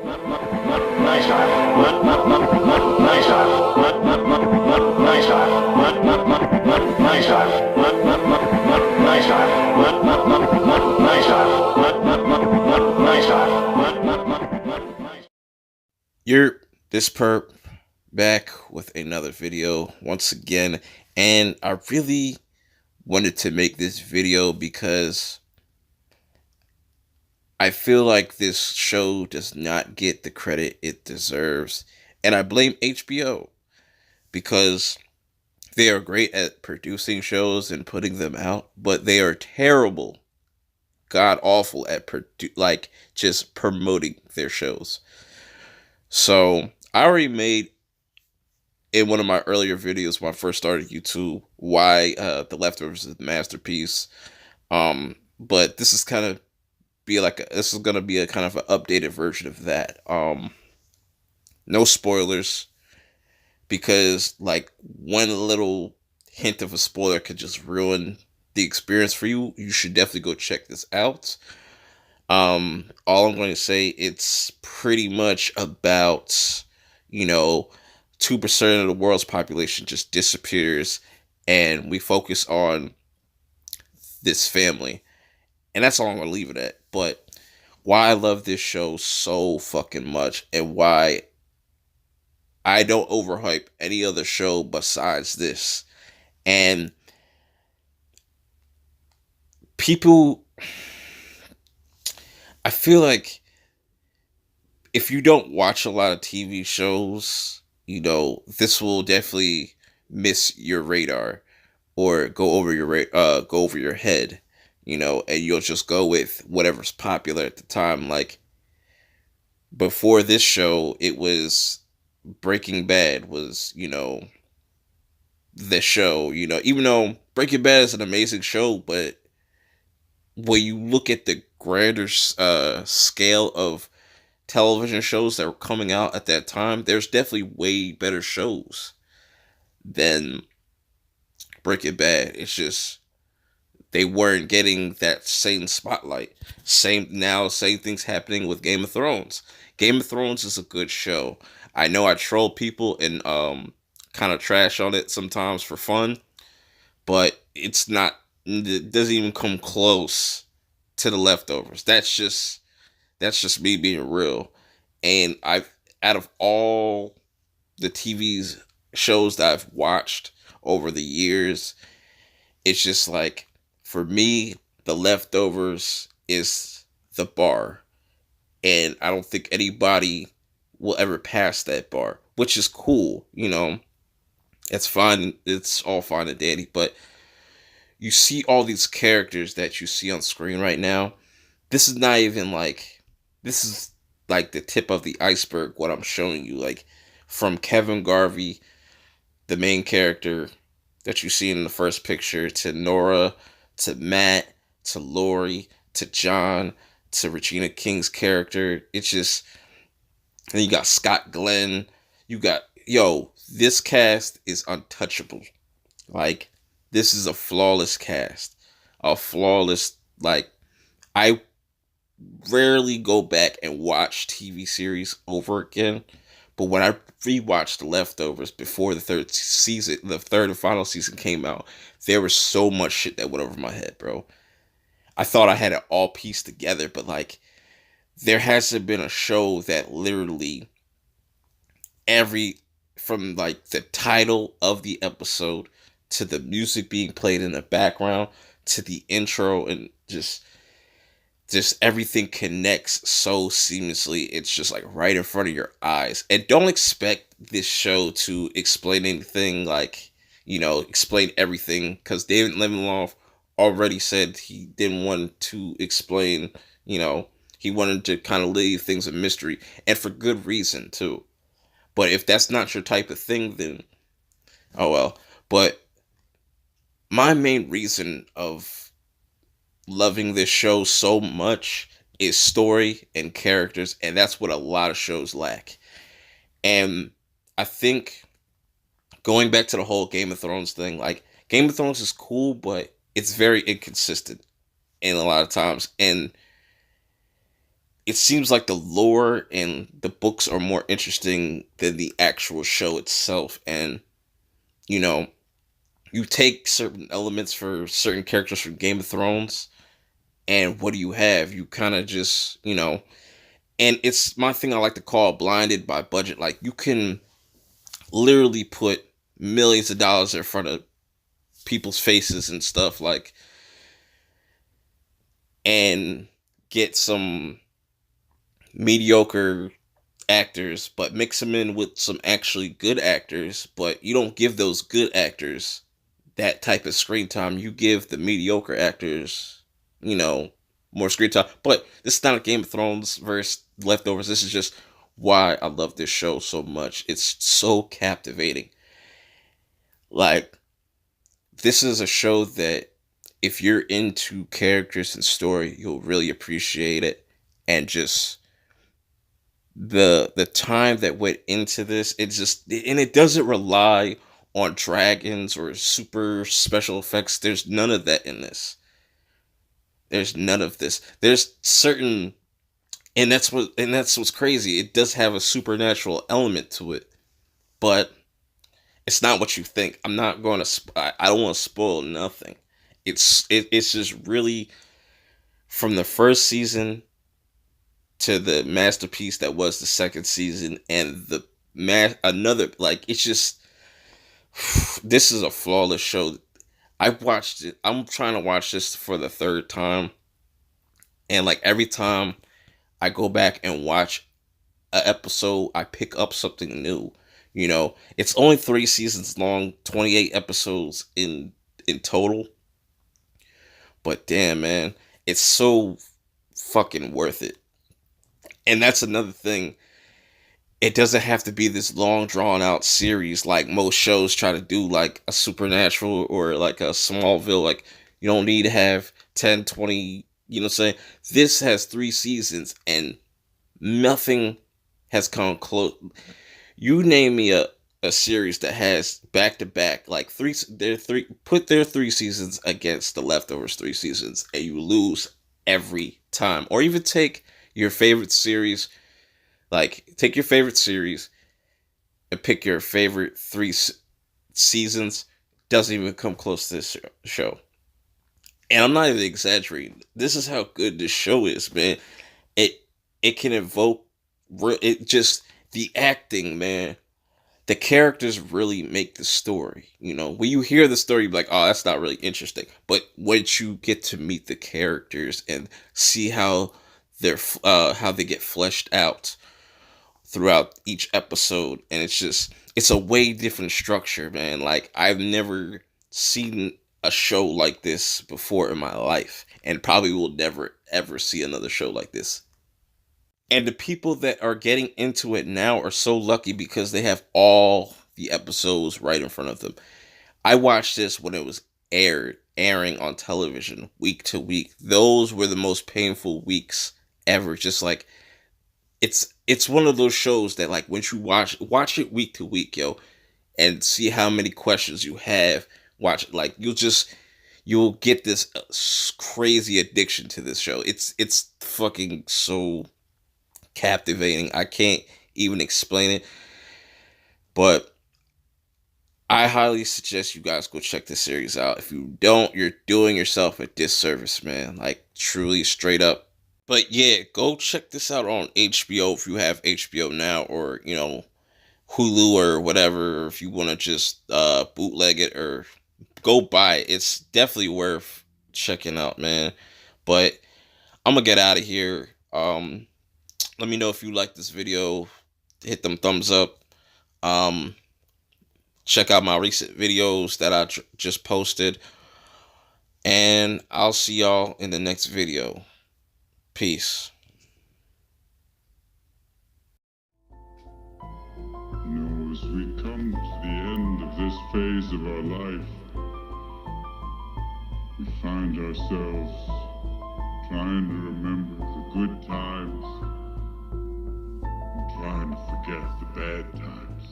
My style. My style. My style. My style. My style. My style. My style. You're this perp back with another video once again, and I really wanted to make this video because I feel like this show does not get the credit it deserves, and I blame HBO because they are great at producing shows and putting them out, but they are terrible, god awful at just promoting their shows. So I already made in one of my earlier videos when I first started YouTube why The Leftovers is a masterpiece. But this is kind of be like this is gonna be a kind of an updated version of that. No spoilers because like one little hint of a spoiler could just ruin the experience for you. You should definitely go check this out. All I'm going to say, it's pretty much about, you know, 2% of the world's population just disappears, and we focus on this family, and that's all I'm going to leave it at. But why I love this show so fucking much, and why I don't overhype any other show besides this, and people, I feel like if you don't watch a lot of TV shows, this will definitely miss your radar or go over your head, and you'll just go with whatever's popular at the time. Like before this show, it was Breaking Bad was, the show, even though Breaking Bad is an amazing show, but when you look at the grander scale of television shows that were coming out at that time, there's definitely way better shows than Breaking Bad. It's just they weren't getting that same spotlight. Same things happening with Game of Thrones. Game of Thrones is a good show. I know I troll people and kind of trash on it sometimes for fun, but it's not. It doesn't even come close to The Leftovers. That's just me being real. And I've out of all the TV's shows that I've watched over the years, it's just like for me, The Leftovers is the bar. And I don't think anybody will ever pass that bar, which is cool, It's fine. It's all fine and dandy, but you see all these characters that you see on screen right now. This is not even like this is like the tip of the iceberg what I'm showing you, like from Kevin Garvey, the main character that you see in the first picture, to Nora, to Matt, to Lori, to John, to Regina King's character. It's just, and you got Scott Glenn. You got, this cast is untouchable. Like, this is a flawless cast. A flawless, like, I rarely go back and watch TV series over again. But when I rewatched The Leftovers before the third and final season came out, there was so much shit that went over my head, bro. I thought I had it all pieced together, but like, there hasn't been a show that literally every, from like the title of the episode to the music being played in the background to the intro, and just everything connects so seamlessly. It's just like right in front of your eyes. And don't expect this show to explain anything, like, explain everything, because David Lindelof already said he didn't want to explain, he wanted to kind of leave things a mystery, and for good reason too. But if that's not your type of thing, then oh well. But my main reason of loving this show so much is story and characters, and that's what a lot of shows lack. And I think going back to the whole Game of Thrones thing, like Game of Thrones is cool, but it's very inconsistent in a lot of times. And it seems like the lore and the books are more interesting than the actual show itself. And, you know, you take certain elements for certain characters from Game of Thrones, and what do you have? You kind of just, and it's my thing I like to call blinded by budget. Like, you can literally put millions of dollars in front of people's faces and stuff, like, and get some mediocre actors, but mix them in with some actually good actors. But you don't give those good actors that type of screen time. You give the mediocre actors, more screen time. But this is not a Game of Thrones versus Leftovers. This is just why I love this show so much. It's so captivating. Like, this is a show that if you're into characters and story, you'll really appreciate it. And just the time that went into this, it doesn't rely on dragons or super special effects. There's none of that in this. There's none of this. There's certain, and that's what's crazy. It does have a supernatural element to it, but it's not what you think. I'm not going to. I don't want to spoil nothing. It's just really, from the first season to the masterpiece that was the second season, and another, like, it's just, this is a flawless show. I watched it. I'm trying to watch this for the third time, and like every time I go back and watch an episode, I pick up something new. It's only 3 seasons long, 28 episodes in total. But damn, man, it's so fucking worth it. And that's another thing. It doesn't have to be this long drawn out series like most shows try to do, like a Supernatural or like a Smallville. Like, you don't need to have 10, 20, you know what I'm saying? This has 3 seasons and nothing has come close. You name me a series that has back to back, like put their 3 seasons against the Leftovers 3 seasons and you lose every time. Or even take your favorite series, take your favorite series and pick your favorite 3 seasons. Doesn't even come close to this show. And I'm not even exaggerating. This is how good this show is, man. It can evoke the acting, man. The characters really make the story. When you hear the story, you're like, oh, that's not really interesting. But once you get to meet the characters and see how they get fleshed out throughout each episode, and it's a way different structure, man. Like, I've never seen a show like this before in my life, and probably will never ever see another show like this. And the people that are getting into it now are so lucky because they have all the episodes right in front of them. I watched this when it was airing on television week to week. Those were the most painful weeks ever. Just like, it's one of those shows that, like, once you watch it week to week, yo, and see how many questions you have. Watch it, like, you'll get this crazy addiction to this show. It's fucking so captivating. I can't even explain it, but I highly suggest you guys go check this series out. If you don't, you're doing yourself a disservice, man. Like, truly, straight up. But yeah, go check this out on HBO if you have HBO now, or Hulu or whatever. If you want to just bootleg it or go buy it, it's definitely worth checking out, man. But I'm gonna get out of here. Let me know if you like this video. Hit them thumbs up. Check out my recent videos that I just posted. And I'll see y'all in the next video. Peace. As we come to the end of this phase of our life, we find ourselves trying to remember the good times, trying to forget the bad times.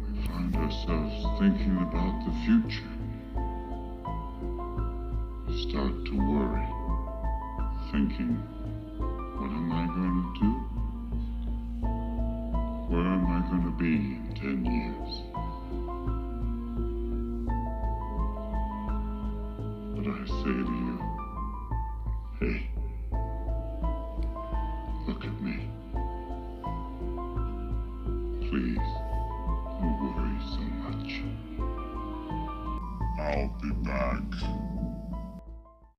We find ourselves thinking about the future. We start to worry, thinking thinking, what am I going to do? Where am I going to be in 10 years? But I say to you, hey, look at me. Please, don't worry so much. I'll be back.